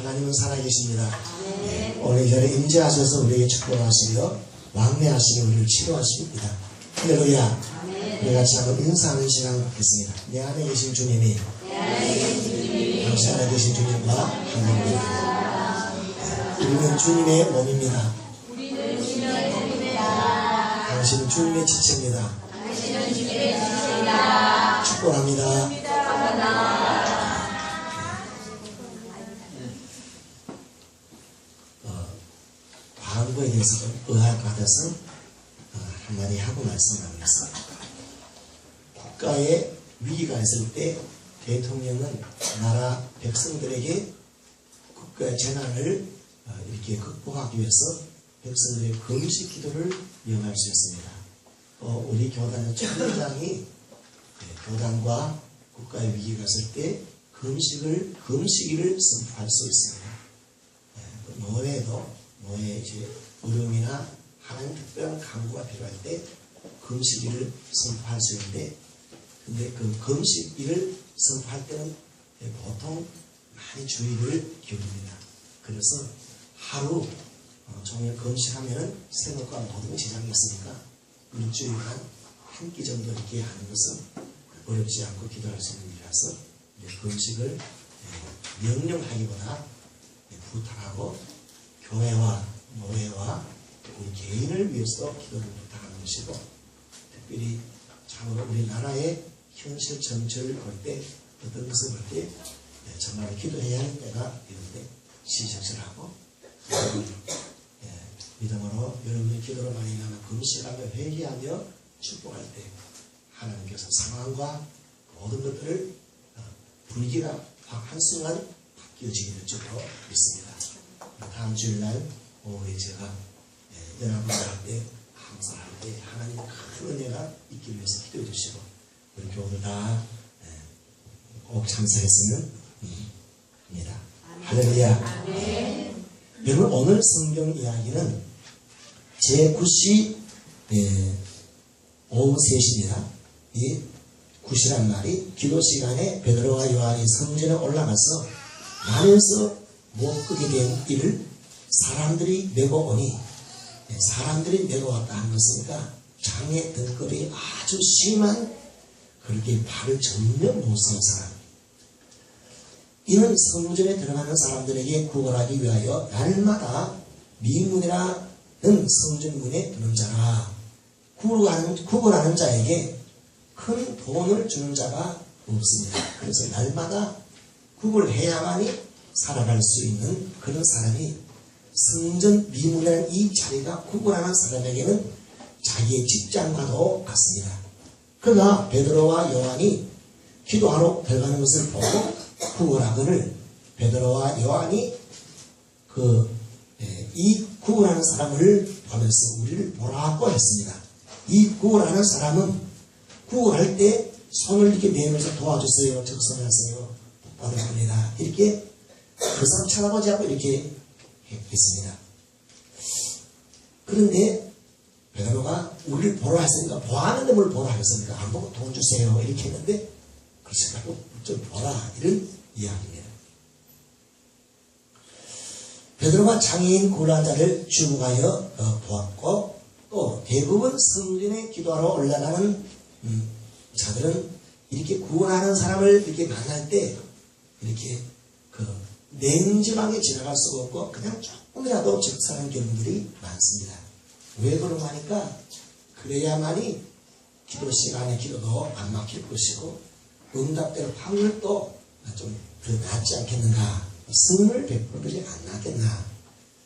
하나님은 살아계십니다. 오늘 이 자리에 임재하셔서 우리에게 축복하시며 왕래하시며 우리를 치료하십니다. 할렐루야. 우리 같이 한번 인사하는 시간을 갖겠습니다. 내 안에 계신 주님이 당신 안에 계신 주님과 하나님입니다. 우리는 주님의 몸입니다. 당신은 주님의 지체입니다. 축복합니다. 과거에 대해서 좀 의아할 것 같아서 한마디 하고 말씀하겠습니다. 국가에 위기가 있을 때 대통령은 나라 백성들에게 국가의 재난을 이렇게 극복하기 위해서 백성들의 금식 기도를 명할 수 있습니다. 우리 교단의 총회장이 교단과 국가의 위기가 있을 때 금식일을 선포할 수 있습니다. 노예의 이제 어려움이나 하나님 특별한 강구가 필요할 때 금식일을 선포할 수 있는데, 근데 그 금식일을 선포할 때는 보통 많이 주의를 기울입니다. 그래서 하루 종일 금식하면은 생각과 모든 지장이 있으니까 일주일간 한 끼 정도 이렇게 하는 것은 어렵지 않고 기도할 수 있는 일이라서 금식을 명령하기보다 부탁하고 교회와 노예와 우리 개인을 위해서 기도를 부탁하는 것이고, 특별히 참으로 우리나라의 현실 정치를 볼 때, 어떤 것을 볼 때 정말 기도해야 하는 때가 있는데 시적절하고 믿음으로 여러분의 기도로 많이 나면 금식하며 회개하며 축복할 때 하나님께서 상황과 모든 것들을 분위기가 한순간 바뀌어지게 될 줄로 믿습니다. 다음 주일날 오후에 제가 연합을 때 항상 할 때 하나님 큰 은혜가 있기 위해서 기도해 주시고 우리 교우들 다 꼭 참석했으면 합니다. 할렐루야. 여러분, 오늘 성경 이야기는 제9시 오후 3시입니다. 이 9시란 말이 기도 시간에 베드로와 요한이 성전에 올라가서 나면서 못 끄게 된 일을 사람들이 메고 오니, 사람들이 메고 왔다 하는 것이니까 장애 등급이 아주 심한 그렇게 발을 전혀 못 쓰는 사람, 이는 성전에 들어가는 사람들에게 구걸하기 위하여 날마다 미문이라는 성전문에 드는 자라. 구걸하는 자에게 큰 돈을 주는 자가 없습니다. 그래서 날마다 구걸해야만이 살아갈 수 있는 그런 사람이, 성전 미문이라는 이 자리가 구걸하는 사람에게는 자기의 직장과도 같습니다. 그러나 베드로와 요한이 기도하러 들어가는 것을 보고 구걸하거늘 베드로와 요한이 이 구걸하는 사람을 보면서 우리를 보라고 했습니다. 이 구걸하는 사람은 구걸할 때 손을 이렇게 내밀어서 도와주세요, 적선하세요, 받을 겁니다, 이렇게 그 사람 쳐다보지 않고 이렇게 했습니다. 그런데 베드로가 우리를 보라 했으니까, 보아하는데 뭘 보라 했습니까? 안 보고 돈 주세요 이렇게 했는데, 그렇지 말고 좀 보라, 이런 이야기입니다. 베드로가 장애인 곤란자를 주목하여 보았고, 또 대부분 성전에 기도하러 올라가는 자들은 이렇게 구원하는 사람을 이렇게 만날 때 이렇게 냉정하게 지나갈 수가 없고 그냥 조금이라도 적사하는 경우들이 많습니다. 왜 그런가 하니까, 그래야만이 기도 시간에 기도도 안 막힐 것이고 응답될 확률도 좀 더 낫지 않겠는가, 선을 베풀지 않았겠나,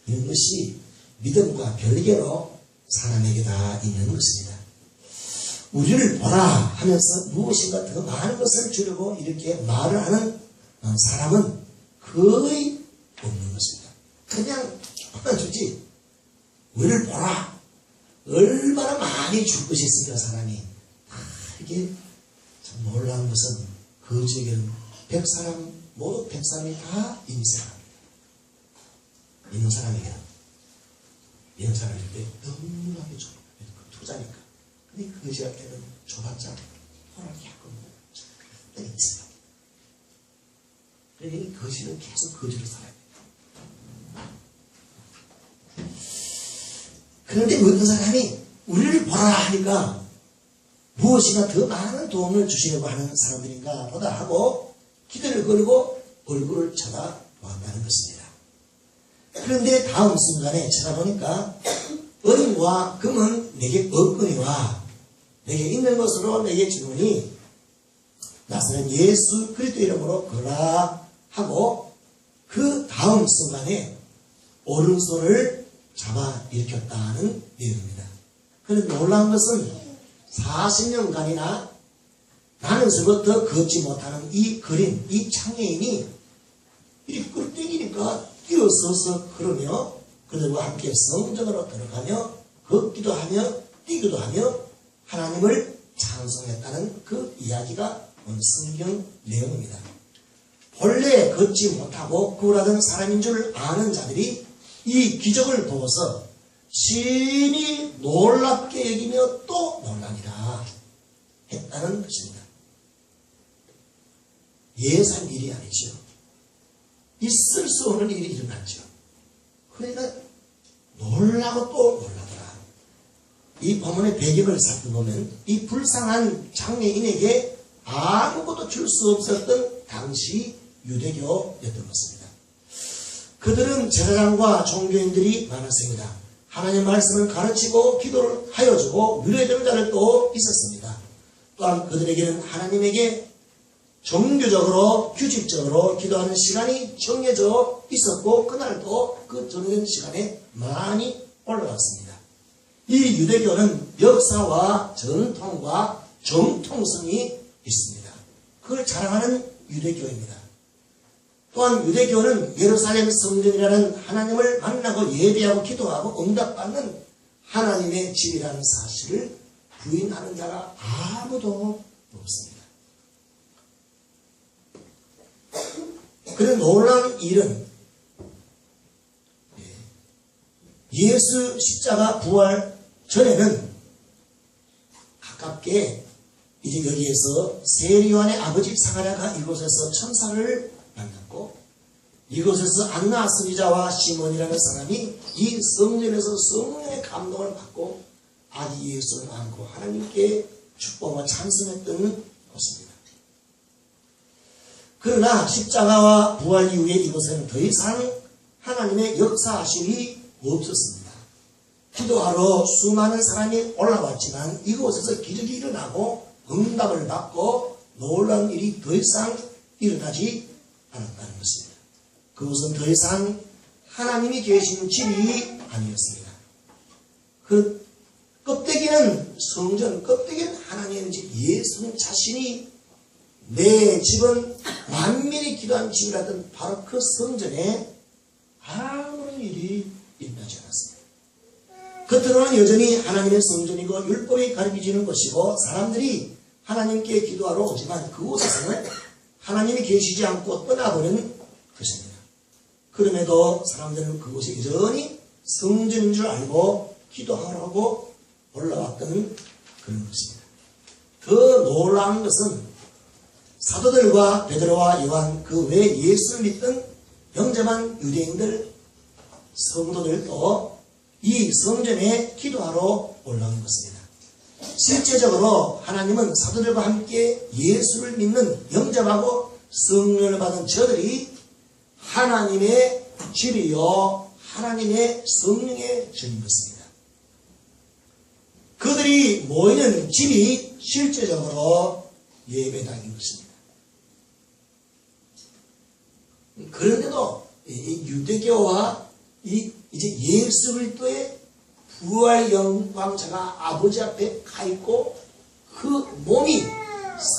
이런 것이 믿음과 별개로 사람에게 다 있는 것입니다. 우리를 보라 하면서 무엇인가 더 많은 것을 주려고 이렇게 말을 하는 사람은 거의 없는 것입니다. 그냥 주지, 우리를 보라, 얼마나 많이 줄 것이 있으니까 사람이. 이게 참 놀라운 것은 그 지역에는 100사람, 모두 100사람이 다 있는 사람입니다. 있는 사람에게는 있는 사람일 때 너무나게 좁아요. 투자니까. 근데 그 지역에는 좁았자 호랑이 약간 적당히 있어요. 그러니 거지는 계속 거지로 살아야 돼요. 그런데 어떤 사람이 우리를 보라 하니까 무엇이나 더 많은 도움을 주시려고 하는 사람들인가 보다 하고 기도를 걸고 얼굴을 쳐다보았다는 것입니다. 그런데 다음 순간에 쳐다보니까 은과 금은 내게 없거니와 내게 있는 것으로 내게 주노니 나서는 예수 그리스도 이름으로 거라 하고 그 다음 순간에 오른손을 잡아 일으켰다는 내용입니다. 그런데 놀라운 것은 40년간이나 나면서부터 걷지 못하는 이 그림, 이 장애인이 이렇게 끌어당기니까 뛰어서서 걸으며 그들과 함께 성전으로 들어가며 걷기도 하며 뛰기도 하며 하나님을 찬송했다는 그 이야기가 오늘 성경 내용입니다. 본래 걷지 못하고 구라던 사람인 줄 아는 자들이 이 기적을 보고서 심히 놀랍게 여기며 또 놀라니라 했다는 것입니다. 예상 일이 아니죠. 있을 수 없는 일이 일어났죠. 그러니까 놀라고 또 놀라더라. 이 본문의 배경을 살펴보면 이 불쌍한 장애인에게 아무것도 줄 수 없었던 당시 유대교였던 것입니다. 그들은 제사장과 종교인들이 많았습니다. 하나님의 말씀을 가르치고 기도를 하여주고 누려야 자를 또 있었습니다. 또한 그들에게는 하나님에게 정규적으로 규칙적으로 기도하는 시간이 정해져 있었고 그날도 그 정해진 시간에 많이 올라왔습니다. 이 유대교는 역사와 전통과 정통성이 있습니다. 그걸 자랑하는 유대교입니다. 또한 유대교는 예루살렘 성전이라는 하나님을 만나고 예배하고 기도하고 응답받는 하나님의 집이라는 사실을 부인하는 자가 아무도 없습니다. 그런 놀라운 일은 예수 십자가 부활 전에는 가깝게 이제 여기에서 세리요한의 아버지 사가랴가 이곳에서 천사를 만났고 이곳에서 안나 선지자와 시몬이라는 사람이 이 성전에서 성령의 감동을 받고 아기 예수를 안고 하나님께 축복과 찬송했던 곳입니다. 그러나 십자가와 부활 이후에 이곳에는 더 이상 하나님의 역사하심이 없었습니다. 기도하러 수많은 사람이 올라왔지만 이곳에서 기적이 일어나고 응답을 받고 놀라운 일이 더 이상 일어나지 않았다는 것입니다. 그것은 더 이상 하나님이 계신 집이 아니었습니다. 그 껍데기는 성전, 껍데기는 하나님의 집, 예수님 자신이 내 집은 만민이 기도하는 집이라던 바로 그 성전에 아무런 일이 일어나지 않았습니다. 겉으로는 여전히 하나님의 성전이고 율법이 가르쳐지는 것이고 사람들이 하나님께 기도하러 오지만 그곳에서는 하나님이 계시지 않고 떠나버린 것입니다. 그럼에도 사람들은 그곳이 여전히 성전인 줄 알고 기도하라고 올라왔던 그런 것입니다. 더 놀라운 것은 사도들과 베드로와 요한 그 외 예수를 믿던 영접한 유대인들 성도들도 이 성전에 기도하러 올라온 것입니다. 실제적으로 하나님은 사도들과 함께 예수를 믿는 영접하고 성령을 받은 저들이 하나님의 집이요 하나님의 성령의 집인 것입니다. 그들이 모이는 집이 실제적으로 예배당인 것입니다. 그런데도 이 유대교와 이제 예수 그리스도의 부활 영광자가 아버지 앞에 가 있고 그 몸이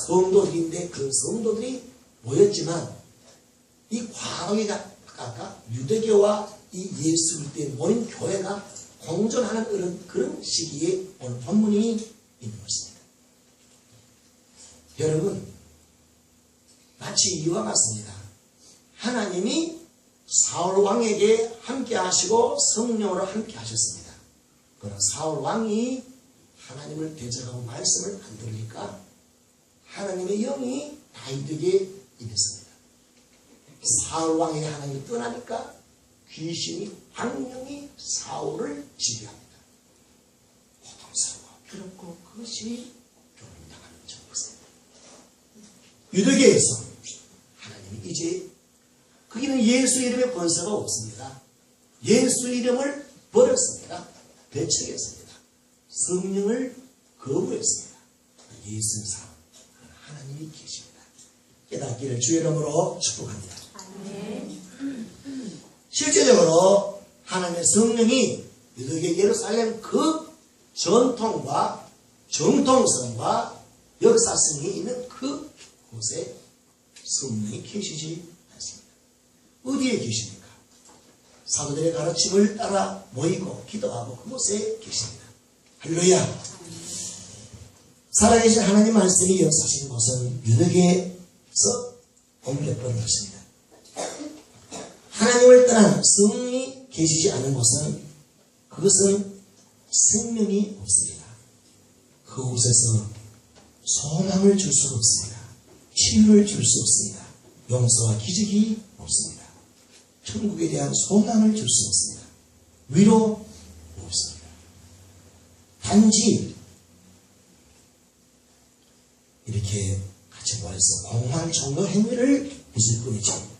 성도들인데 그 성도들이 모였지만 이 과거에 아까 유대교와 이 예수 그리스도의 모인 교회가 공존하는 그런 시기에 오늘 본문이 있는 것입니다. 여러분 마치 이와 같습니다. 하나님이 사울 왕에게 함께 하시고 성령으로 함께 하셨습니다. 그러나 사울 왕이 하나님을 대적하고 말씀을 안 들으니까 하나님의 영이 다윗에게 임했습니다. 사울 왕에게 하나님이 떠나니까 귀신이 악령이 사울을 지배합니다. 그렇고 그것이 교훈당하는 정도입니다. 유대교에서 하나님이 이제 거기는 예수 이름의 권세가 없습니다. 예수 이름을 버렸습니다. 배척했습니다. 성령을 거부했습니다. 예수는 사람, 하나님이 계십니다. 깨닫기를 주의 이름으로 축복합니다. 실제적으로 하나님의 성령이 유대교 예루살렘 그 전통과 정통성과 역사성이 있는 그 곳에 성령이 계시지 않습니다. 어디에 계십니까? 사도들의 가르침을 따라 모이고 기도하고 그곳에 계십니다. 할렐루야. 살아계신 하나님 말씀이 역사하시는 곳은 유대교에서 옮겨버린 것입니다. 하나님을 떠난 성령이 계시지 않은 곳은 그것은 생명이 없습니다. 그곳에서 소망을 줄 수 없습니다. 치유를 줄 수 없습니다. 용서와 기적이 없습니다. 천국에 대한 소망을 줄 수 없습니다. 위로 없습니다. 단지 이렇게 같이 모여서 공허한 종교 행위를 있을 뿐이죠.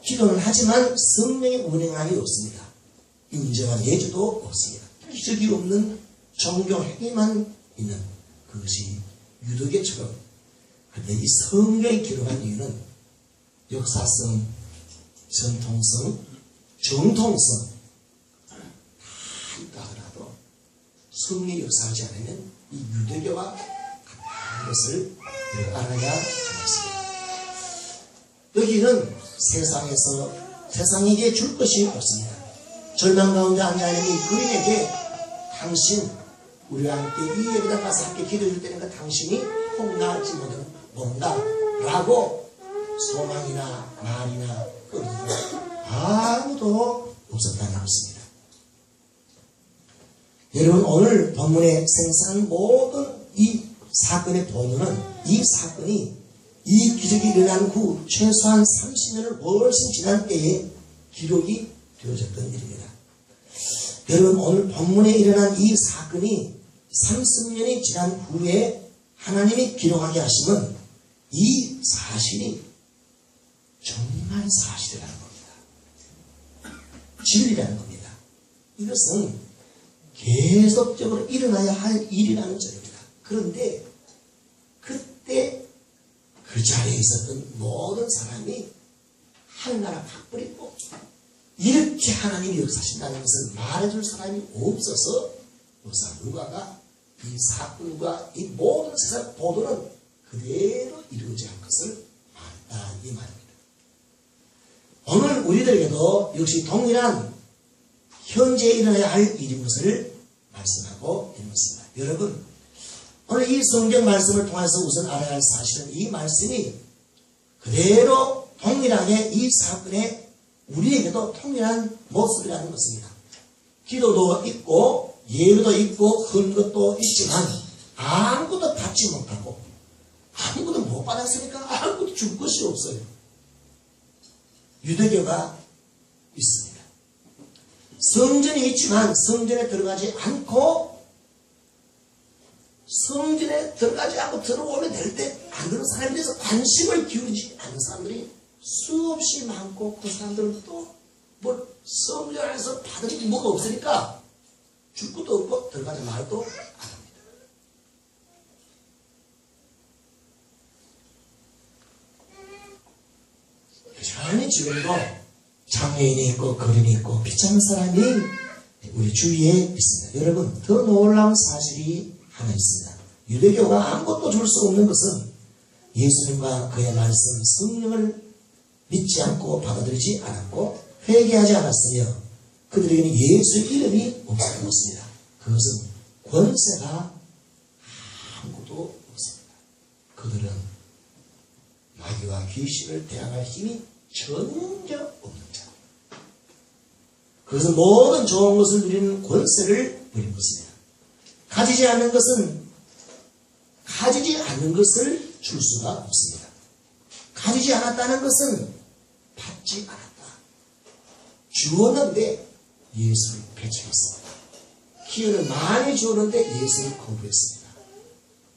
기도는 하지만 성령의 운행함이 없습니다. 인정한 예주도 없습니다. 기적이 없는 종교 행위만 있는 그것이 유대교처럼. 그런데 이 성경에 기록한 이유는 역사성, 전통성, 정통성 다 있다 하더라도 성령이 역사하지 않으면 이 유대교와 같은 것을 알아야 하겠습니다. 여기는 세상에게 줄 것이 없습니다. 절망 가운데 앉아있는 이 그인에게 당신 우리와 함께 이 예배당 가서 함께 기도해줄 때니까 당신이 혹나할지 모른다 라고 소망이나 말이나 끊이고 아무도 없었다는 것입니다. 여러분 오늘 본문에 생산한 모든 이 사건의 보도는 이 사건이 이 기적이 일어난 후 최소한 30년을 훨씬 지난 때에 기록이 되어졌던 일입니다. 여러분 오늘 본문에 일어난 이 사건이 30년이 지난 후에 하나님이 기록하게 하시면 이 사실이 정말 사실이라는 겁니다. 진리라는 겁니다. 이것은 계속적으로 일어나야 할 일이라는 점입니다. 그런데 그때 그 자리에 있었던 모든 사람이 하늘나라 바꾸리고 이렇게 하나님이 역사하신다는 것을 말해줄 사람이 없어서 의사 누가가 이 사건과 이 모든 세상 보도는 그대로 이루어진 것을 말했다 이 말입니다. 오늘 우리들에게도 역시 동일한 현재 일어나야 할 일인 것을 말씀하고 있는 것입니다. 여러분 오늘 이 성경 말씀을 통해서 우선 알아야 할 사실은 이 말씀이 그대로 동일하게 이 사건에 우리에게도 동일한 모습이라는 것입니다. 기도도 있고 예배도 있고 그런 것도 있지만 아무것도 받지 못하고 아무것도 못 받았으니까 아무것도 줄 것이 없어요. 유대교가 있습니다. 성전이 있지만 성전에 들어가지 않고 들어오면 될 때 안 그런 사람에 대해서 관심을 기울이지 않는 사람들이 수없이 많고 그 사람들은 또 뭐 성전 안에서 받을 게 뭐가 없으니까 줄 것도 없고 들어가지 말도 안 합니다. 여전히 지금도 장애인이 있고 거린이 있고 비참한 사람이 우리 주위에 있습니다. 여러분 더 놀라운 사실이 하나 있습니다. 유대교가 아무것도 줄 수 없는 것은 예수님과 그의 말씀 성령을 믿지 않고 받아들이지 않았고 회개하지 않았으며 그들에게는 예수의 이름이 없었던 것입니다. 그것은 권세가 아무것도 없습니다. 그들은 마귀와 귀신을 대항할 힘이 전혀 없는 자. 그것은 모든 좋은 것을 누리는 권세를 누린 것입니다. 가지지 않는 것을 줄 수가 없습니다. 가지지 않았다는 것은 받지 않았다. 주었는데 예수를 배척했습니다. 기운을 많이 주었는데 예수를 거부했습니다.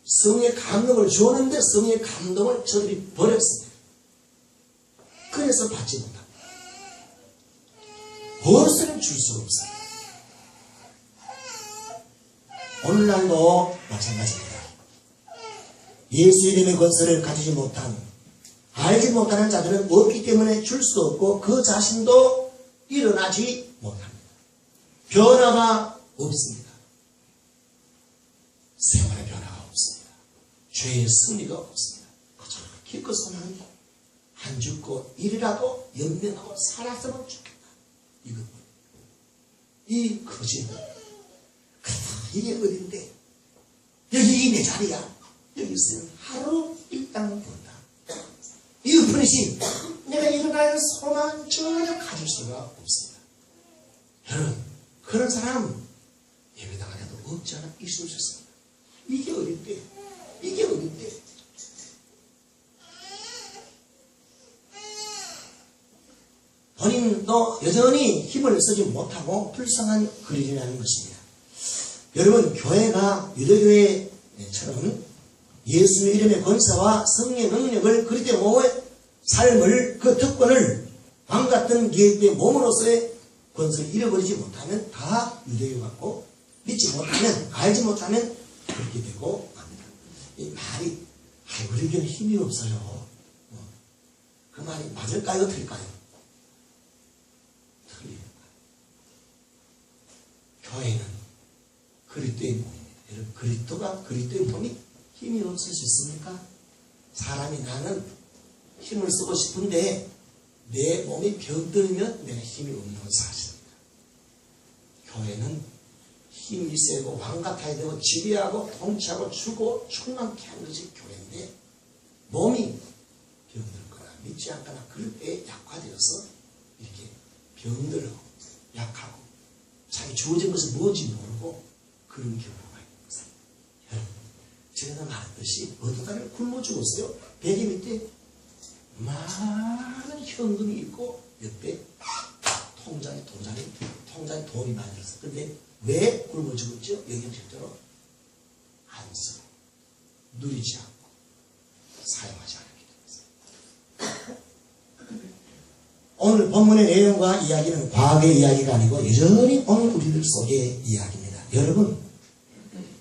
성의 감동을 주었는데 성의 감동을 저들이 버렸습니다. 그래서 받지 못합니다. 벌써는 줄 수가 없어요. 오늘날도 마찬가지입니다. 예수 이름의 권세를 가지지 못한, 알지 못하는 자들은 없기 때문에 줄 수 없고 그 자신도 일어나지 못합니다. 변화가 없습니다. 생활의 변화가 없습니다. 죄의 승리가 없습니다. 그저 기껏 소망이 안 죽고 이리라도 연명하고 살았으면 좋겠다. 이것, 이 거짓말. 이게 어딘데? 여기 내 자리야. 여기 있으면 하루 일당 번다. 이웃분이시 내가 일어나는 소망 전혀 가질 수가 없습니다. 여러분, 그런 사람 예배당 안에도 없지 않아 있을 수 있습니다. 이게 어딘데? 이게 어딘데? 본인도 여전히 힘을 쓰지 못하고 불쌍한 그리라는 것입니다. 여러분, 교회가 유대교회처럼 예수의 이름의 권세와 성령의 능력을 그리스도의 몸의 삶을, 그 특권을 왕같은 기획의 몸으로서의 권세를 잃어버리지 못하면 다 유대교 같고, 믿지 못하면, 알지 못하면 그렇게 되고 합니다. 이 말이 우리 교회는 힘이 없어요. 그 말이 맞을까요? 틀릴까요? 교회는 그리스도의 몸입니다. 여러분, 그리스도가 그리스도의 몸이 힘이 없을 수 있습니까? 사람이 나는 힘을 쓰고 싶은데 내 몸이 병들면 내가 힘이 없는 건 사실입니다. 교회는 힘이 세고 왕 같아야 되고 지배하고 통치하고 주고 충만케 하는 것이 교회인데, 몸이 병들거나 믿지 않거나 그럴 때 약화되어서 이렇게 병들고 약하고 자기 주어진 것이 뭔지 모르고 그런 경우가 있는 것입니다. 여러분, 제가 말했듯이 어떤 사람이 굶어 죽었어요. 베개 밑에 많은 현금이 있고 옆에 통장에 돈이 많이 들었어요. 근데 왜 굶어 죽었죠? 여기는 절대로 안 쓰고 누리지 않고 사용하지 않기 때문에. 오늘 본문의 내용과 이야기는 과거의 이야기가 아니고 여전히 오늘 우리들 속의 이야기입니다. 여러분,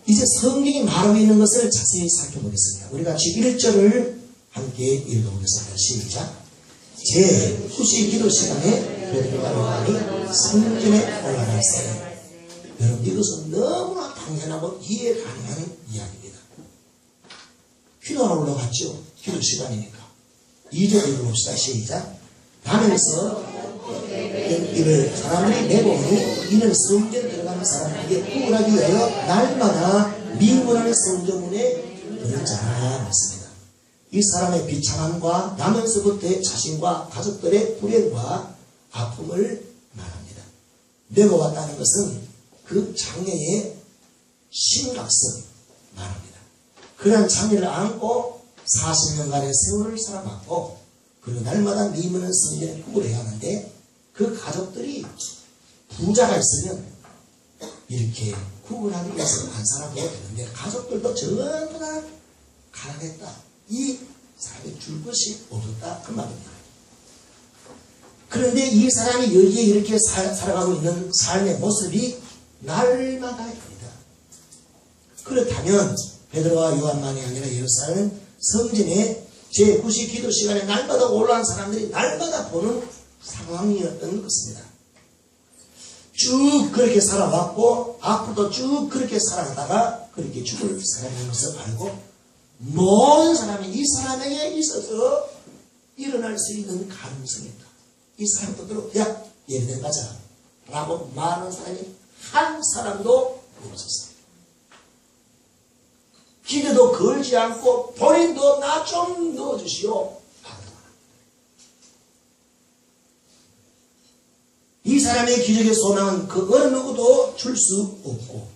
이제 성경이 말하고 있는 것을 자세히 살펴보겠습니다. 우리 같이 1절을 함께 읽어보겠습니다. 시작. 제9시 기도 시간에 베드로가 요한이 성전에 올라갔어요. 여러분, 이것은 너무나 당연하고 이해 가능한 이야기입니다. 기도하러 올라갔죠. 기도 시간이니까. 2절 읽어봅시다. 시작. 밤에서 이를 사람들이 내보니 이는 성전 들어가는 사람에게 구원하기 위하여 날마다 민문하는 성전문에 드는 자라 했습니다. 이 사람의 비참함과 나면서부터의 자신과 가족들의 불행과 아픔을 말합니다. 내고 왔다는 것은 그 장애의 심각성을 말합니다. 그런 장애를 안고 40년간의 세월을 살아왔고, 그리고 날마다 미문은 성전에 구걸해야 하는데, 그 가족들이 부자가 있으면 이렇게 구걸하기 위해서 한 사람이 되는데, 가족들도 전부 다 가난했다. 이 사람이 줄 것이 없었다. 그 말입니다. 그런데 이 사람이 여기에 이렇게 살아가고 있는 삶의 모습이 날마다입니다. 그렇다면 베드로와 요한만이 아니라 예루살렘 성전에 제9시 기도 시간에 날마다 올라온 사람들이 날마다 보는 상황이었던 것입니다. 쭉 그렇게 살아왔고 앞으로도 쭉 그렇게 살아가다가 그렇게 죽을 사람인 것을 알고, 모든 사람이 이 사람에게 있어서 일어날 수 있는 가능성이 있다. 이 사람들로 야, 예배당 가자 라고 말하는 사람이 한 사람도 없었어요. 기대도 걸지 않고 본인도 나 좀 넣어주시오. 이 사람의 기적의 소망은 그 어느 누구도 줄 수 없고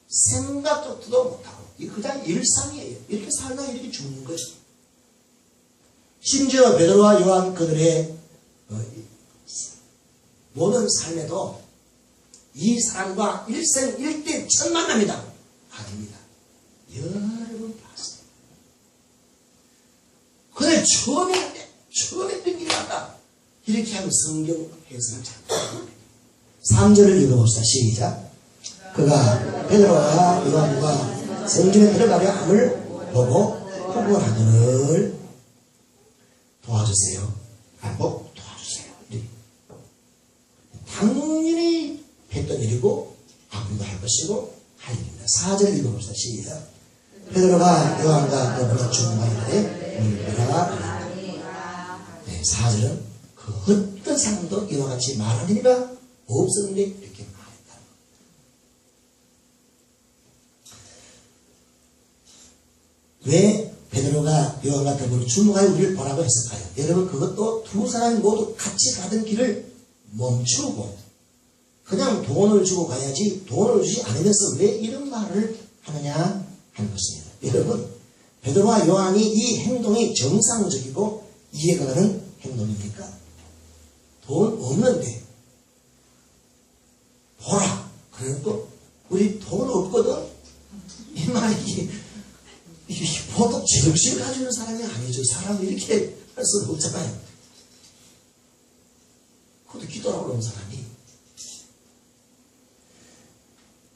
생각도 못하고 그냥 일상이에요. 이렇게 살다 이렇게 죽는 거예요. 심지어 베드로와 요한 그들의 모든 삶에도 이 사람과 일생일대 첫 만납니다. 아닙니다. 여러 번 봤어요. 그래 처음에 된 일이 같다. 이렇게 하면 성경 해석을 잘합니다. 3절을 읽어봅시다. 시작. 그가 베드로와 요한과 성전에 들어가려 함을 보고 후원하거늘 도와주세요. 도와주세요. 당연히 했던 일이고 앞으로도 할 것이고 할 일입니다. 4절 읽어봅시다. 시작. 베드로가 요한과 더불어 중마이에 물러가. 4절은 그 어떤 사람도 이와 같이 말할 일이가 없었는데 이렇게 말했다. 왜 베드로가 요한과 더불어 중마이에 우리를 보라고 했을까요? 여러분 그것도 두 사람이 모두 같이 가던 길을 멈추고 그냥 돈을 주고 가야지 돈을 주지 않으면서 왜 이런 말을 하느냐 하는 것입니다. 여러분 베드로와 요한이 이 행동이 정상적이고 이해가 가는 행동입니까? 돈 없는데 보라. 그래도 또 우리 돈 없거든. 이 말이 보통 제정신을 가지고 있는 사람이 아니죠. 사람이 이렇게 할 수는 없잖아요. 그것도 기도라고 그러는 사람이.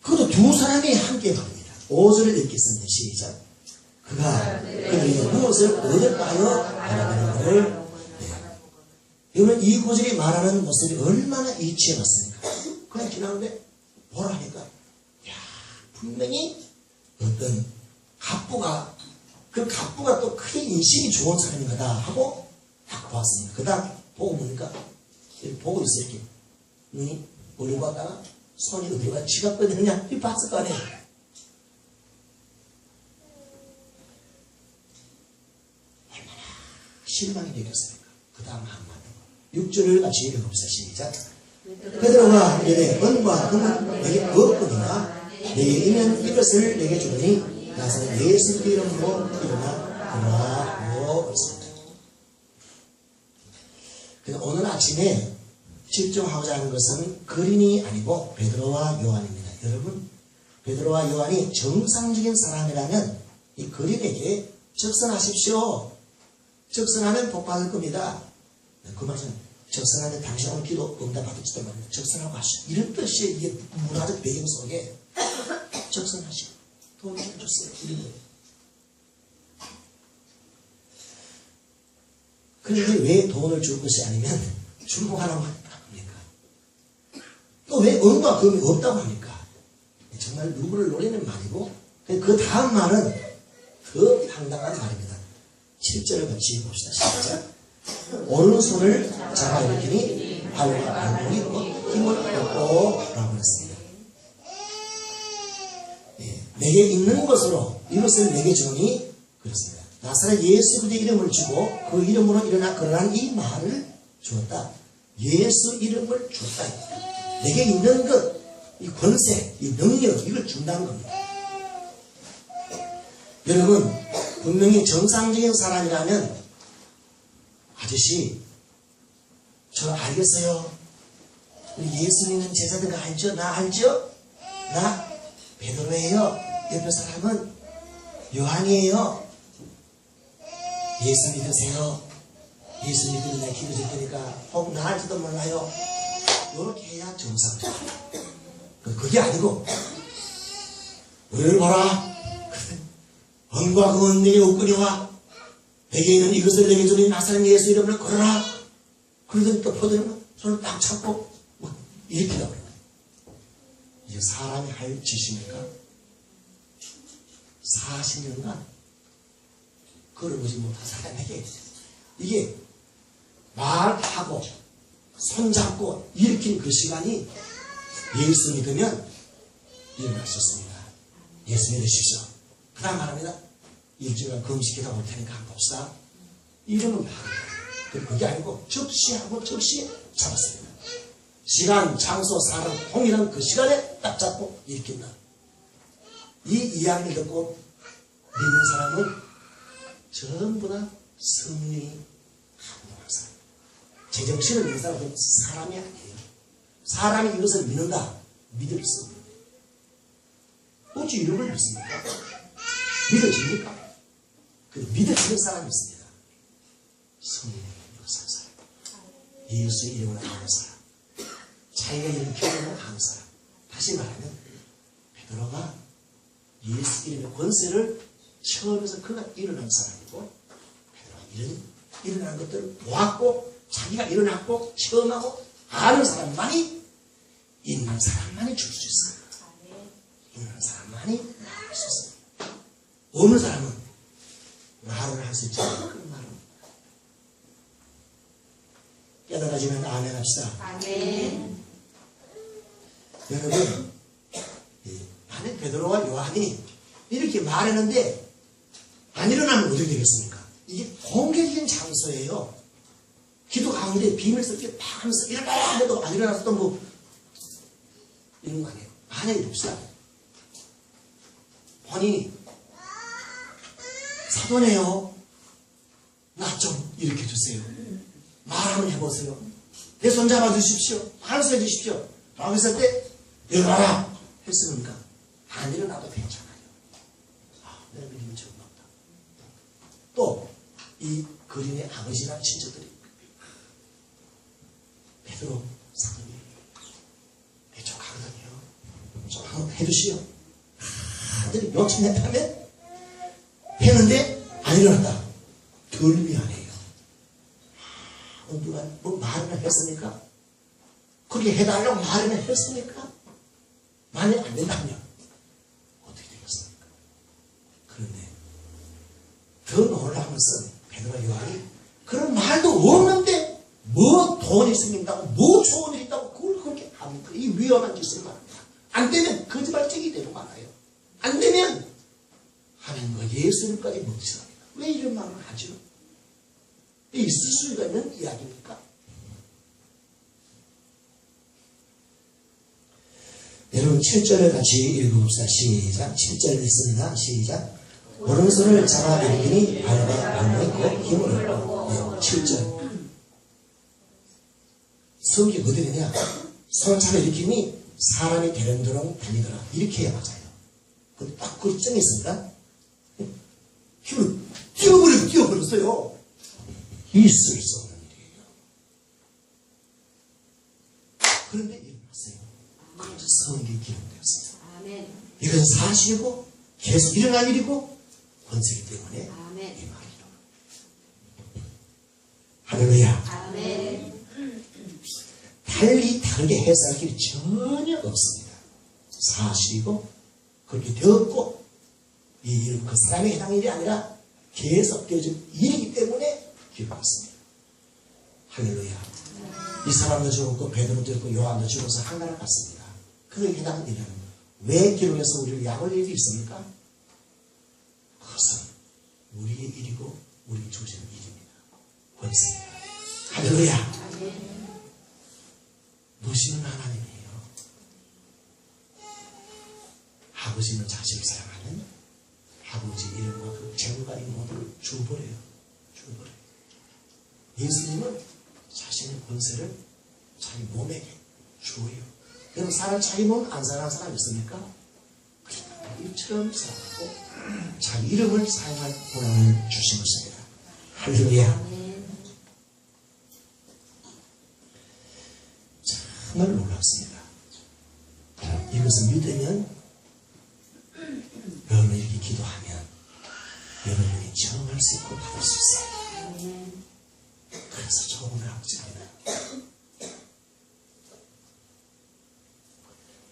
그것도 두 사람이 함께 갑니다. 5절을 읽겠습니다. 시작. 그가 그들이 무엇을 얻을까요? 알아보는 이거는 이 구절이 말하는 모습이 얼마나 이치해놨습니까? 그냥 지나는데 뭐라 하니까 야 분명히 어떤 갑부가 그 갑부가 또 크게 인식이 좋은 사람인 거다 하고 딱 보았습니다. 그다음 보고 보니까 이렇게 보고 있어 이렇게 눈이 올리고 왔다가 손이 어디로 가 지갑 꺼내느냐 이렇게 봤을 거 아니에요. 얼마나 실망이 되겠습니까? 그 다음 한마디 6절을 같이 읽어봅시다. 시작. 베드로가 이르되 은과 금은 내게 없거니와 내게 있는 이것을 내게 주니 나서 예수 이름으로 일어나고 있습니다. 그래서 오늘 아침에 집중하고자 하는 것은 그린이 아니고 베드로와 요한입니다. 여러분 베드로와 요한이 정상적인 사람이라면 이 그린에게 적선하십시오. 적선하면 복 받을 겁니다. 그 말은 적선하면 당신 오늘 기도 응답 받을지도 모릅니다. 적선하고 하시오. 이런 뜻이 이게 문화적 배경 속에 적선하시오. 돈 좀 주세요. 이런 거예요. 그런데 왜 돈을 줄 것이 아니면 중복하라고 합니까? 또 왜 은과 금이 없다고 합니까? 정말 누구를 노리는 말이고 그 다음 말은 더 황당한 말입니다. 7절을 같이 봅시다. 시작. 오른손을 잡아 일으키니 발과 발목이 힘을 얻고 라고 했습니다. 내게 있는 것으로 이것을 내게 주니 그렇습니다. 나사렛 예수 그리스도의 이름을 주고 그 이름으로 일어나 걸어난 이 말을 주었다. 예수 이름을 주었다. 내게 있는 것, 이 권세, 이 능력 이걸 준다는 겁니다. 여러분 분명히 정상적인 사람이라면 아저씨 저 알겠어요. 우리 예수 믿는 제자들 알죠? 나 알죠? 나 베드로예요. 옆에 사람은 요한이에요. 예수 믿으세요. 예수 믿으면 내가 기도 줄 테니까 혹 나 알지도 몰라요. 이렇게 해야 정상이에요. 그게 아니고 우리를 봐라. 은과 금은 내게 없거니와 내게 있는 이것을 내게 주니 나사렛 예수 이름을 걸어라. 그러더니 또 포도는 손을 딱 잡고 이렇게 나와요. 이게 사람이 할 짓입니까? 40년간 걸어보지 못한 사람에게 이게 말하고 손잡고 일으킨 그 시간이 예수 믿으면 일어날 수 있습니다. 예수 믿으십시오. 그 다음 말합니다. 일주일간 금식기다 올 테니까 한번 봅시다. 이러면 바로 그게 아니고 적시하고 적시 잡았습니다. 시간, 장소, 사람 동일한 그 시간에 딱 잡고 일으킨다. 이 이야기를 듣고 믿는 사람은 전부 다 성령이 합동한 사람. 제정신을 믿는 사람은 사람이 아니에요. 사람이 이것을 믿는다. 믿을 수 없는데 어찌 이런 걸 믿습니까? 믿어집니까? 그 믿어지는 사람이 있습니다. 성령의 역사한 사람, 예수의 이름을 아는 사람, 자기가 이런 경험을 아는 사람. 다시 말하면 베드로가 예수 이름의 권세를 처음에서 그가 일어난 사람이고, 베드로가 일어난 것들을 보았고 자기가 일어났고 체험하고 아는 사람만이 있는 사람만이 줄 수 있어요. 있는 사람만이 할 수 있어요. 없는 사람은 말을 할 수 있잖아요. 그런 말은 깨달아지면 아멘 합시다. 아멘. 여러분, 만약 베드로와 요한이 이렇게 말했는데 안 일어나면 어떻게 되겠습니까? 이게 공개적인 장소예요. 기도 가운데 비밀스럽게 팍 하면서 일어나야 해도 안 일어났었던 뭐 이런 거 아니에요. 만약에 봅시다. 본인이 사도네요. 나 좀 일으켜 주세요. 말 한번 해보세요. 내 손 잡아주십시오. 한수 해주십시오. 라고 했을 때 일어나라 했으니까 안 일어나도 괜찮아요. 내 믿음이 좀 없다. 또 이 그림의 아버지나 친척들이 베드로 사도님 내 조카거든요. 좀 한번 해주시오. 아들이 욕심냈다면 했는데 안 일어났다. 덜 미안해요. 누가 뭐 말이나 했습니까? 그렇게 해달라고 말이나 했습니까? 만약 안 된다면 어떻게 되겠습니까? 그런데 더 놀라면서 베드로와 요한이 그런 말도 없는데 뭐 돈이 생긴다고 뭐 좋은 일이 있다고 그걸 그렇게 합니까? 이 위험한 짓을 말합니다. 안 되면 거짓말쟁이 되고 말아요. 안 되면 하나님과 예수님까지 묻지합니다. 왜 이런 말을 하죠? 있을 수가 있는 이야기입니까? 여러분 7절을 같이 읽어봅시다. 시작. 7절 읽습니다. 시작. 오른손을 잡아 일으키니 발과 발목에 힘을 얻고. 7절. 성경이 어디 되냐? 손을 잡아 일으키니 사람이 대령대령 달리더라. 이렇게 해야 맞아요. 근데 딱 그 점이 있습니다. 힘을 뛰어버렸어요. 있을 수 없는 일이에요. 그런데 일어났어요. 그래서 성경이 기록되었습니다. 아멘. 이건 사실이고 계속 일어날 일이고 권세기 때문에 아멘. 이 말이죠. 할렐루야. 아멘. 다르게 해석할 길이 전혀 없습니다. 사실이고 그렇게 되었고 이 일은 그 사람에 해당한 일이 아니라 계속되어진 일이기 때문에 기록했습니다. 할렐루야. 이 사람도 죽었고 베드로도 죽었고 요한도 죽어서 한가락 갔습니다. 그에 해당한 일은 왜 기록해서 우리를 약올 일이 있습니까? 그것은 우리의 일이고 우리가 주시는 일입니다. 권세입니다. 할렐루야. 누시는 하나님이에요. 아버지는 자식을 사랑하는 아버지 이름과 그 재물과 이 모두를 주어버려요. 예수님은 자신의 권세를 자기 몸에게 주어요. 여러분 사람 자기 몸 안 사랑하는 사람 있습니까? 이처럼 사랑하고 자기 이름을 사용할 권한을 주신 것입니다. 할렐루야. 정말 놀랍습니다. 이것을 믿으면 여러분이 이렇게 기도하면 여러분이 경험할 수 있고 받을 수 있어요. 그래서 조언을 하고 있습니다.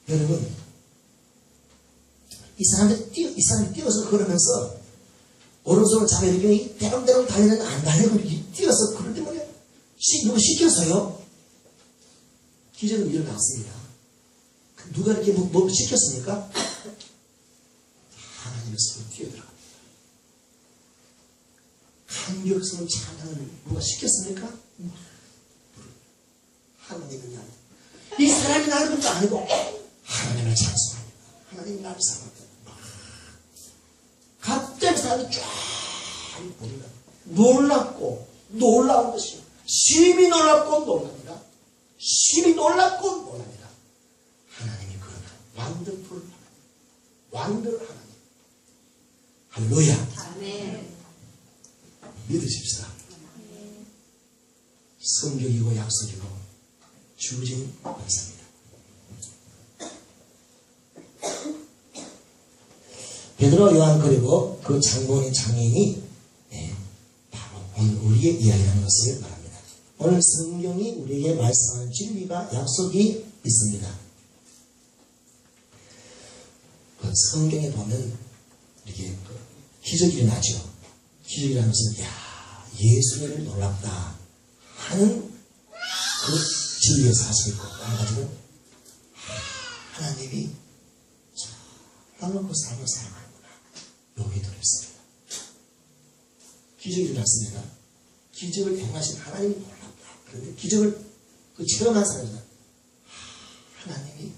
여러분 이 사람이 뛰어서 걸으면서 오른손을 잡아 이렇게 대롱대롱 달리는 안 달리고 뛰어서 그러는데 뭐냐 누가 시켰어요? 기적은 일어났습니다. 누가 이렇게 뭐 시켰습니까? 하나님의 손을 뛰어들어갑니다. 감격스러운 찬양을 누가 시켰습니까? 하나님은 나를 이 사람이 나를 것도 아니고 하나님을 찬송합니다. 하나님이 나를 사랑합니다. 갑자기 사람이 쫙 보니까 놀랍고 놀라운 것이요. 심히 놀랍고 놀랍니다. 심히 놀랍고 놀랍니다. 하나님이 그런 만들 하나님. 할렐루야. 아멘. 믿으십시다. 성경이고 약속이고 주어진 권세입니다. 베드로, 요한 그리고 그 장본인 장인이 바로 오늘 우리의 이야기라는 것을 말합니다. 오늘 성경이 우리에게 말씀하는 진리가 약속이 있습니다. 그 성경에 보면 이렇게 기적이 일어나죠. 기적이라는 것은 예수님을 놀랍다 하는 그 진리의 사실이 있고, 한 가지는 하나님이 정말로 그 사람을 사랑하는구나, 여기 들어있습니다. 기적이 일어났습니다. 기적을 행하신 하나님이 놀랍다. 그런데 기적을 체험한 사람은 하나님이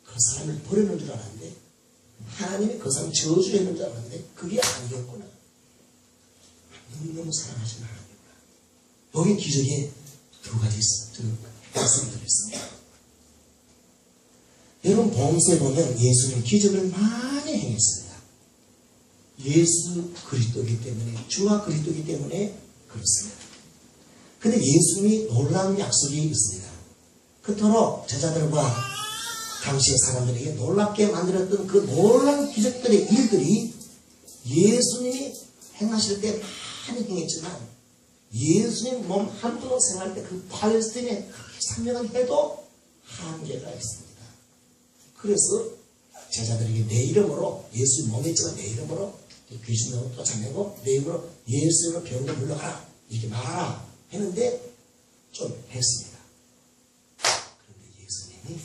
그 사람을 버리는 줄 알았는데, 하나님이 그 사람을 저주했는 줄 알았는데 그게 아니었구나. 너무너무 사랑하시는 하나님이구나. 여기 기적에 두 가지 말씀이 들어있습니다. 여러분 복음서에 보면 예수님 기적을 많이 행했습니다. 예수 그리스도이기 때문에, 주와 그리스도이기 때문에 그렇습니다. 근데 예수님이 놀라운 약속이 있습니다. 그토록 제자들과 당시의 사람들에게 놀랍게 만들었던 그 놀라운 기적들의 일들이 예수님이 행하실 때 많이 행했지만, 예수님 몸 한 분으로 생활할 때 그 팔레스틴에 그렇게 산명을 해도 한계가 있습니다. 그래서 제자들에게 내 이름으로, 예수님 몸에 있지만 내 이름으로 귀신으로 쫓아내고 내 이름으로 예수님으로 병을 물러가라 이렇게 말하라 했는데 좀 했습니다. 그런데 예수님이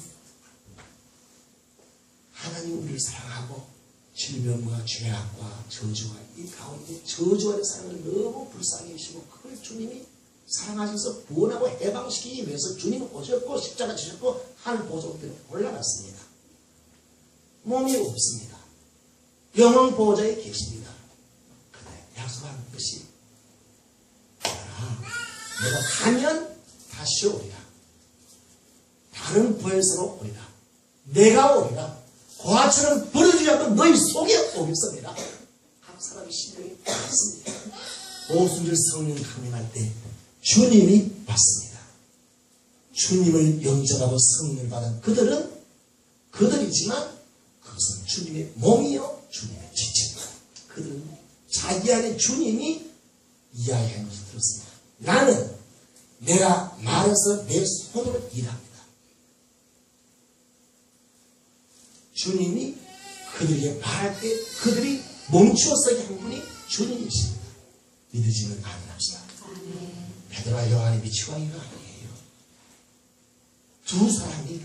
하나님 우리를 사랑하고 질병과 죄악과 저주와 이 가운데 저주하는 사람을 너무 불쌍히 여기시고, 그걸 주님이 사랑하셔서 구원하고 해방시키기 위해서 주님은 오셨고 십자가 지셨고 하늘 보좌에 올라갔습니다. 몸이 없습니다. 영원 보호자에 계십니다. 그런데 약속한 것이 내가 가면 다시 오리라. 다른 부에서로 오리라. 내가 오리라. 고아처럼 버려주지 않고 너희 속에 오겠습니다. 각 사람의 심령이 달랐습니다. 오순절 성령 강림할 때 주님이 왔습니다. 주님을 영접하고 성령을 받은 그들이지만 그것은 주님의 몸이요 주님의 지체입니다. 그들은 자기 안에 주님이 이야기하는 것을 들었습니다. 나는 내가 말해서 내 손으로 일합니다. 주님이 그들에게 말할 때 그들이 멈추어서게 한 분이 주님이십니다. 믿으시면 아멘합시다. 베드로와 요한이 미치광이가 아니에요. 두 사람이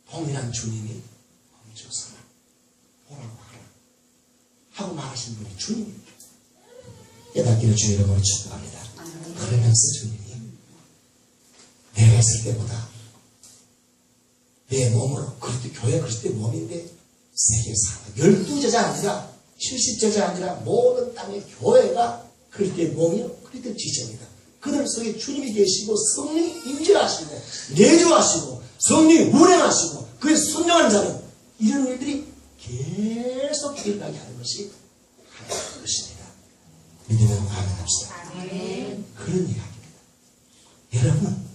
동일한 주님이 멈춰서 보라고 하라 하고 말하신 분이 주님입니다. 깨닫기를 주의 이름으로 축복합니다. 그러면서 주님이 내가 있을 때보다 내 몸으로, 교회 그리스도의 몸인데 세계 사람 12제자 아니라 70제자 아니라 모든 땅의 교회가 그리스도의 몸이요 그리스도의 지체입니다. 그들 속에 주님이 계시고 성령이 임재하시고 내주하시고 성령이 운행하시고 그의 순종한 자는 이런 일들이 계속 일어나게 하는 것이 하나님의 것입니다. 믿으면 아멘합시다. 그런 이야기입니다. 여러분,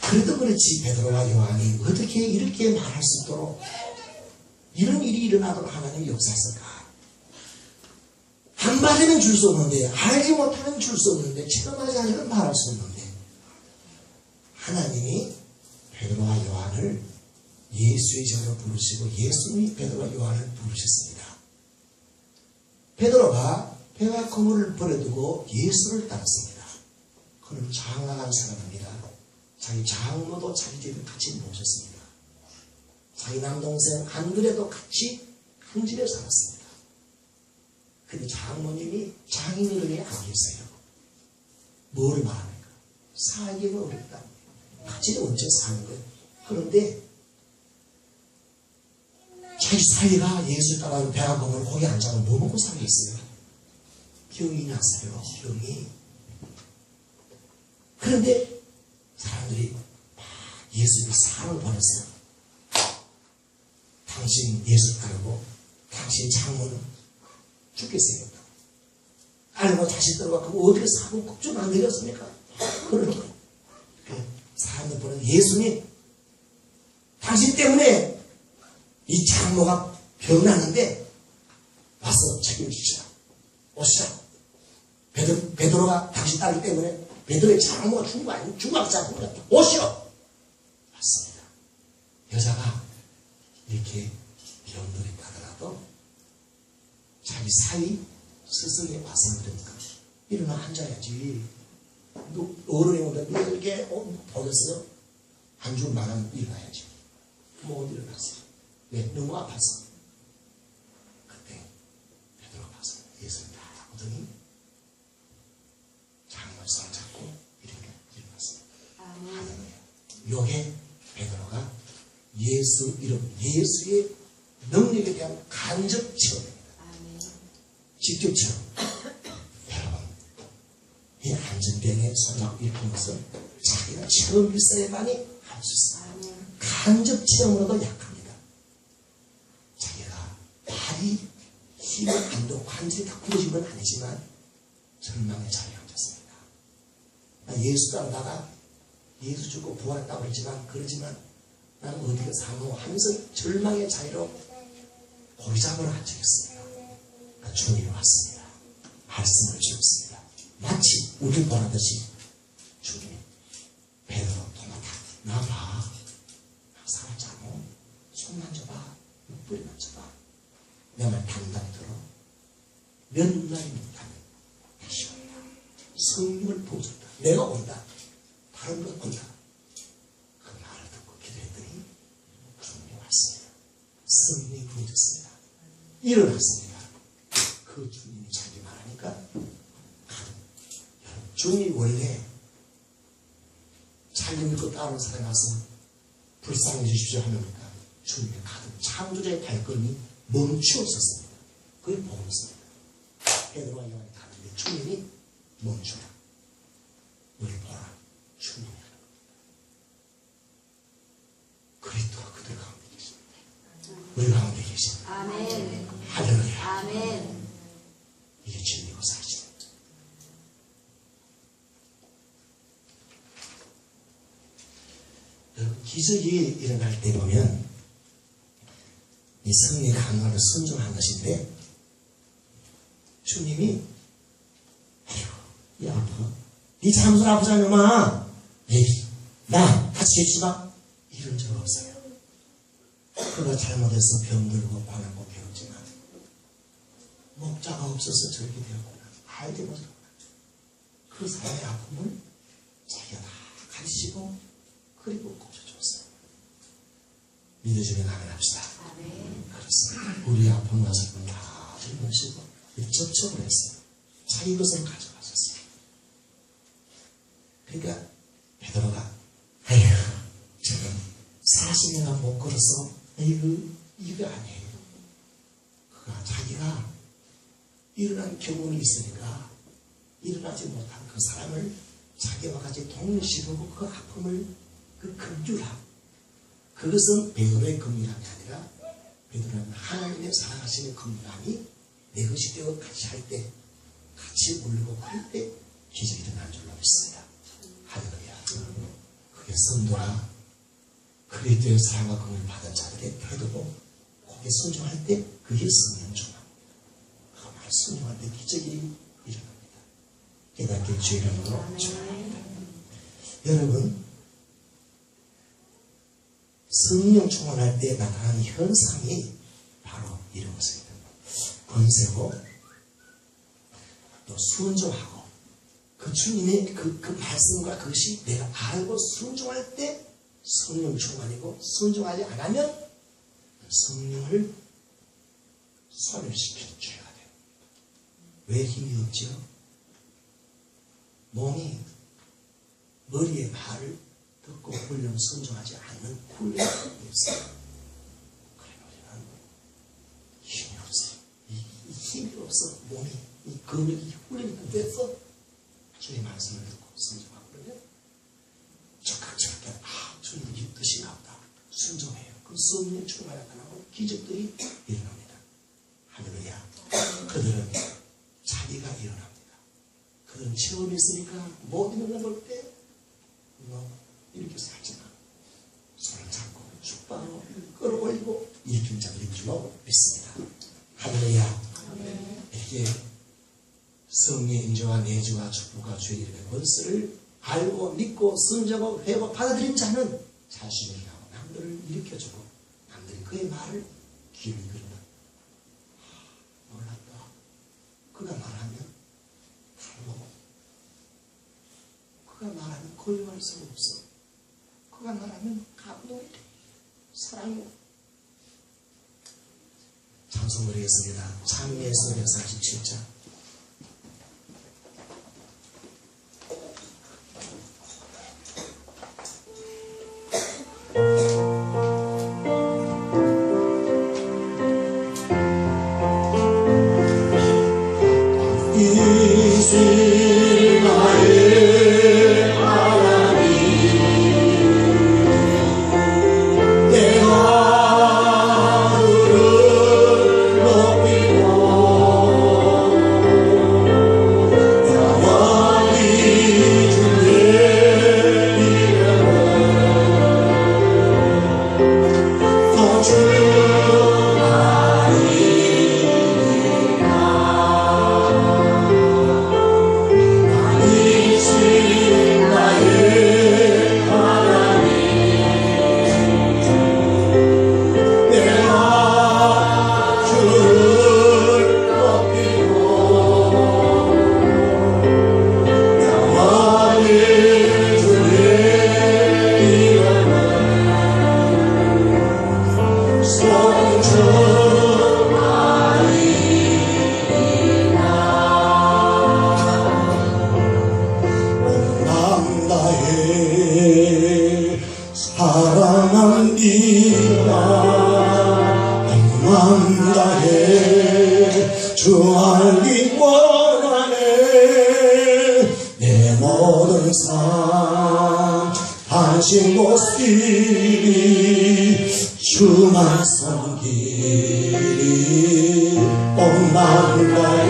그래도 그렇지 베드로와 요한이 어떻게 이렇게 말할 수 있도록 이런 일이 일어나도록 하나님이 역사했을까? 한마디는 줄 수 없는데, 알지 못하면 줄 수 없는데, 체험하지 않으면 말할 수 없는데, 하나님이 베드로와 요한을 예수의 이름으로 부르시고 예수님이 베드로와 요한을 부르셨습니다. 베드로가 배와 그물을 버려두고 예수를 따랐습니다. 그는 장악한 사람입니다. 자기 장모도 자기 집에 같이 모셨습니다. 자기 남동생 안드레도 같이 한 집에 살았습니다. 근데 장모님이 장인어른이 안 계세요. 뭘 말합니까? 살기가 어렵다. 같이 언제 사는 거예요? 그런데 자기 사위가 예수 따라서 배가 고물 거기 앉아서 뭐 먹고 살겠어요? 병이 났어요. 병이. 그런데 사람들이 예수님이 상을 보냈어요. 당신 예수 따르고 당신 장모는 죽겠어요. 알고 다시 들어가 그럼 어디에 사고 걱정 안 되겠습니까? 그러는 거예요. 사람들 보는 예수님 당신 때문에 이 장모가 병나는데 와서 책임지시라. 오시라. 베드로가 당신 딸기 때문에 베드로의 장모가 죽은 거 아니에요? 중학자 오시오. 맞습니다. 여자가 이렇게 병들이 가더라도 자기 사위 스승에 와서 그러니까 일어나 앉아야지. 어른이 오면 너 이렇게 보겠어요? 한 줄 말하면 일어나야지. 못 일어났어요. 왜? 너무 아파서. 그때 베드로 가서 예수님 다 오더니 장모의 손을 잡고 이렇게 일어났어요. 하는 거예요. 요게 베드로가 예수 이름, 예수의 능력에 대한 간접 체험입니다. 직접 체험. 여러분, 이 안전병에 손잡고 일으키면서 자기가 체험 있어야만이 할 수 있어요. 간접 체험으로도 약합니다. 자기가 발이 힘이 안 되고 관절이 다 굳어진 건 아니지만 절망의 자리에 앉았습니다. 예수 따르다가 예수 죽고 부활했다고 그러지만 나는 어디가 사노 하면서 절망의 자리로 고리 잡으러 앉아있습니다. 주님이 왔습니다. 말씀을 주셨습니다. 마치 우리를 보라듯이 주님이 베드로 토마타 나봐. 사람 자모 손 만져봐. 뿌리 만져봐. 내 말 단단히 들어. 몇 날이 못하면 다시 온다. 성령을 부어줬다. 내가 온다. 다른 것 온다. 그 말을 듣고 기도했더니 주님이 왔습니다. 성령이 부어졌습니다. 일어났습니다. 그 주님이 자기 말하니까 여러분 주님이 원래 자기 믿고 따르는 사람이 와서 불쌍해 주십시오 하니까 주님의 가득 창조자의 발걸음이 멈추었었습니다. 그걸 보았습니다. 베드로와 요한이 가는데 주님이 멈추라. 우리 보라. 주님이 하는 겁니다. 그리스도가 그들 가운데 계십니다. 우리 가운데 계십니다. 아멘. 할렐루야. 아멘. 이게 진리고 사실입니다. 여러분 기적이 일어날 때 보면 이 성령의 강화를 순종한 것인데 주님이 아이고 이 아파 네 잠수 아프잖아 놈아 얘기 나 같이 해주마 이런 적 없어요. 그가 잘못해서 병들고 화나고 배웠지만 목자가 없어서 저렇게 되었구나. 알게 못했구나. 그 사람의 아픔을 자기가 다 가르치고 그리고 고쳐줬어요. 믿으시면 아멘합시다. 그렇습니다. 우리 아픔 나서 다 짊어지고 접촉을 했어요. 자기 것을 가져가셨어요. 그러니까 베드로가 아휴 저는 40년간 못 걸어서 이거 아니에요. 그가 자기가 일어난 경험이 있으니까 일어나지 못한 그 사람을 자기와 같이 동시보고 그 아픔을 그 긍휼함 그것은 베드로의 긍휼함이 아니라 베드로는 하나님의 사랑하시는 긍휼함이 내 것이 되고 같이 할 때 같이 울고 그럴 때 기적이 일어난 줄로 믿습니다. 할렐루야. 그게 성도라 그리스도의 사랑과 긍휼을 받은 자들의 태도고 거기에 순종할 때 그게 성령 종합. 그 말 순종할 때 기적이 일어납니다. 깨닫게 주의 이름으로 축원합니다. 여러분 성령 충만할 때 나타나는 현상이 바로 이런 것입니다. 권세고 또 순종하고 그 주님의 그 말씀과 그것이 내가 알고 순종할 때 성령 충만이고 순종하지 않으면 성령을 소멸시키는 죄가 돼요. 왜 힘이 없죠? 몸이 머리의 말을 듣고 훈련 순종하지 않는 훈련이 없어요. 그래 우리는 힘이 없어요. 이 힘이 없어 몸이 이 근육이 훈련이 안 돼서 주의 말씀을 듣고 순종하고 그러면 적극적으로 주님 이 뜻인가 보다 순종해요. 그 성령의 충만을 나타나고 기적들이 일어납니다. 할렐루야. 그들은 자기가 일어납니다. 그들은 체험이 있으니까 모든 걸 볼 때 이렇게 살잖아. 손을 잡고 축복하고 끌어올리고 일으킨 자들인 줄로 믿습니다. 할렐루야. 이렇게 성령의 인정와 내주와 축복과 주의 이름의 권세를 알고 믿고 선정하고 회고 받아들인 자는 자신을 하고 남들을 일으켜주고 남들이 그의 말을 귀를 기울인다. 놀랍다. 그가 말하면 다르고 그가 말하면 고용할 수 없어. 그가 말하면 감동이 돼. 사랑이 찬송 드리겠습니다. 찬미의 소리 47장. 주 알기 원하네. 내 모든 삶 당신 모습이 주만 섬기리. 온 나의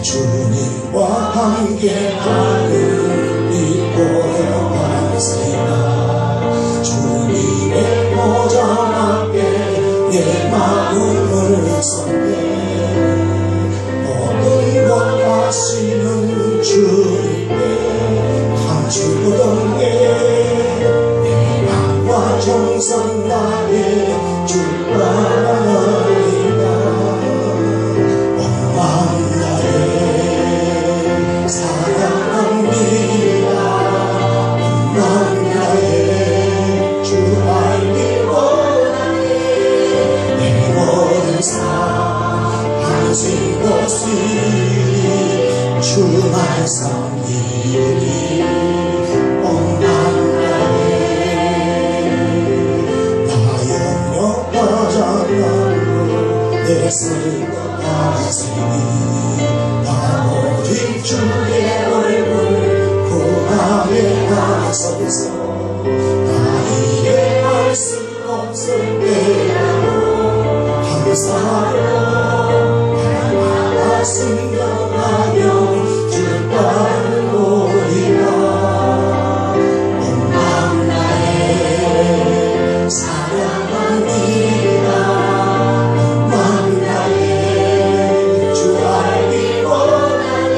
주님과 함께하는 이 고요한 생각, 주님의 보좌 앞에 내 마음을 섬겨. 모든 것 아시는 주님께 한 주보던 내 마음과 정성 다해 줄 바랍니다. 온 마음 다해 사랑합니다. 온 마음 다해 주 알기 원하네. 내 모든 삶 당신 것이 주만 섬기리. 온 마음 다해 나 영역하잖아. 내 삶과 가슴이 나 오직 주의 얼굴 그 앞에 나서서 나 이해할 수 없을 때라도 감사하여 날마다 순종하며 주 따르리라. 온 마음 나의 사랑합니다. 온 마음 나의 주 알기 원하네.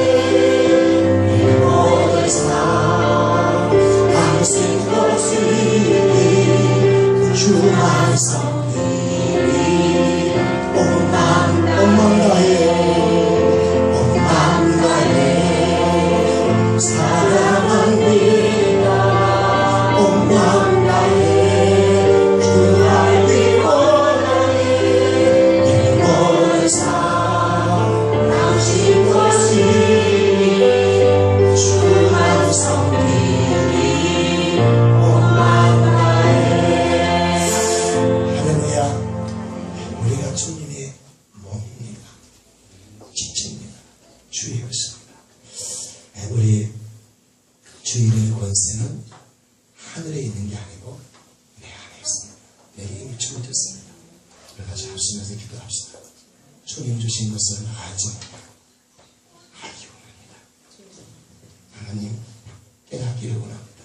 내 모든 삶 당신 것이 주만 섬기리. 온 마음 다해 온 마음 다해 사랑합니다. 온 마음 다해 주 알기 원하네. 내 모든 삶 당신 것이 주만 섬기리. 온 마음 다해. 할렐루야. 우리가 주님의 몸입니다. 지체입니다. 주의 것입니다. 우리 주일의 권세는 하늘에 있는 게 아니고 내 안에 있습니다. 내게 이미 주어졌습니다. 그래서 합심해서 기도합시다. 주님 주신 것을 알지 못하고 알기 원합니다. 하나님 깨닫기를 원합니다.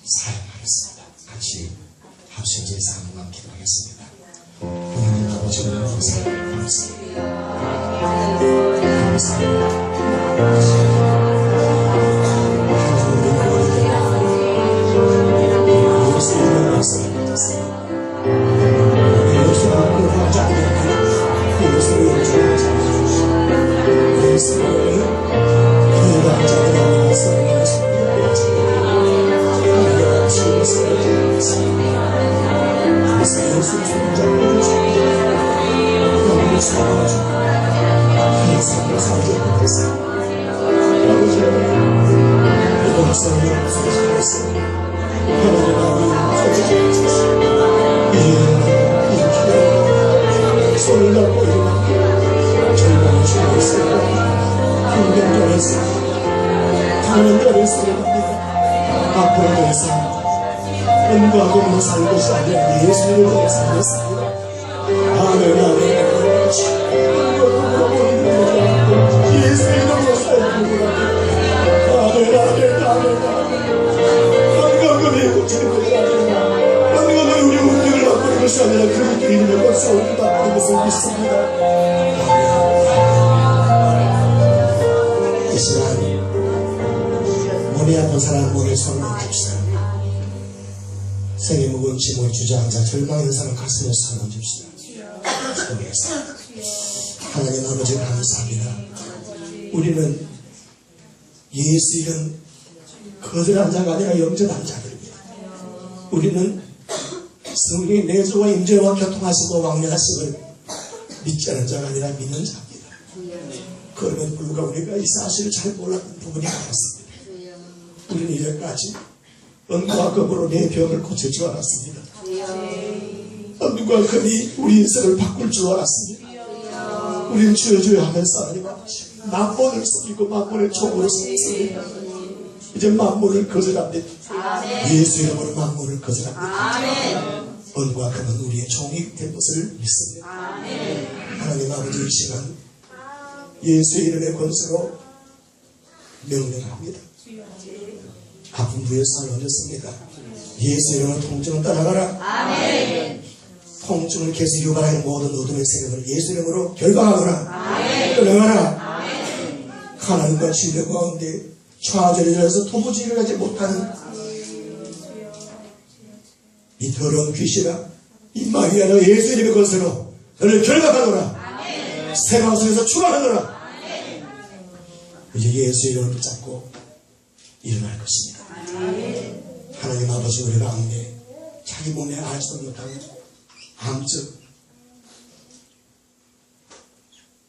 사용하겠습니다. 같이 합심제에서 한 번만 기도하겠습니다. 하나님 아버지를 감사합니다. 손을 잡고 일어나 절망을 주었습니다. 강연자였습니다. 앞으로 더 이상 은과 금으로 살 것이 아니라 예수를 위해 살겠습니다. 아멘 아멘. 예수의 이름으로 살겠습니다. 아멘 아멘 아멘. 은과 금이 고치는 것이 아니라 은과는 우리 운명을 바꾸는 것이 아니라 그분들이 있는 것을 바꾸는 것을 믿습니다. 이 시간 몸이 아픈 사람 몸에 손을 줍시다. 생이 무거운 짐을 주저앉아 절망 있는 사람 가슴에 손을 줍시다. 기도해서 하나님 아버지 감사합니다. 우리는 예수 이름 거절한 자가 아니라 영접한 자들입니다. 우리는 성령의 내주와 임재와 교통하시고 왕래하심을 믿지 않은 자가 아니라 믿는 자입니다. 그럼에도 불구하고 우리가 이 사실을 잘 몰랐던 부분이 많았습니다. 우리는 이제까지 은과 금으로 내 병을 고칠 줄 알았습니다. 은과 금이 우리 인생을 바꿀 줄 알았습니다. 우리는 주여주여 하면서 하나님 아버지 만본을 속이고 만본의 종으로 살았습니다. 이제 만본을 거절합니다. 예수 이름으로 만본을 거절합니다. 은과 금은 우리의 종이 된 것을 믿습니다. 하나님 아버지 이 시간 예수의 이름의 권세로 명령합니다. 아픈 부에 살 얹었습니다. 예수 이름으로 통증을 떠나가라. 아멘. 통증을 계속 유발하는 모든 어둠의 세력을 예수 이름으로 결방하거라. 떠나가라. 아멘. 가난과 질병 가운데 좌절해서 도무지를 하지 못하는 이 더러운 귀신아 이 마귀야 예수 이름의 권세로 너를 결박하노라. 세방속에서 출하하노라. 이제 예수 이름을 붙잡고 일어날 것입니다. 하나님 아버지 우리 가운데 자기 몸에 알지도 못하고 암적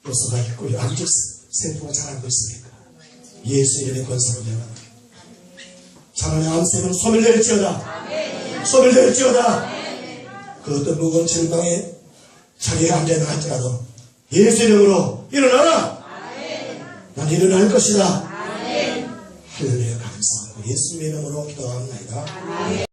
로서가 있고 암적 세포가 자라고 있습니까? 예수 이름의 권세로 내가 자라는 암세는 소멸될지어다. 소멸될지어다. 그 어떤 무거운 질병에 자리에 앉아있는 할지라도 예수 이름으로 일어나라. 난 일어날 것이다. 할렐루야 감사하고 예수님의 이름으로 기도합니다.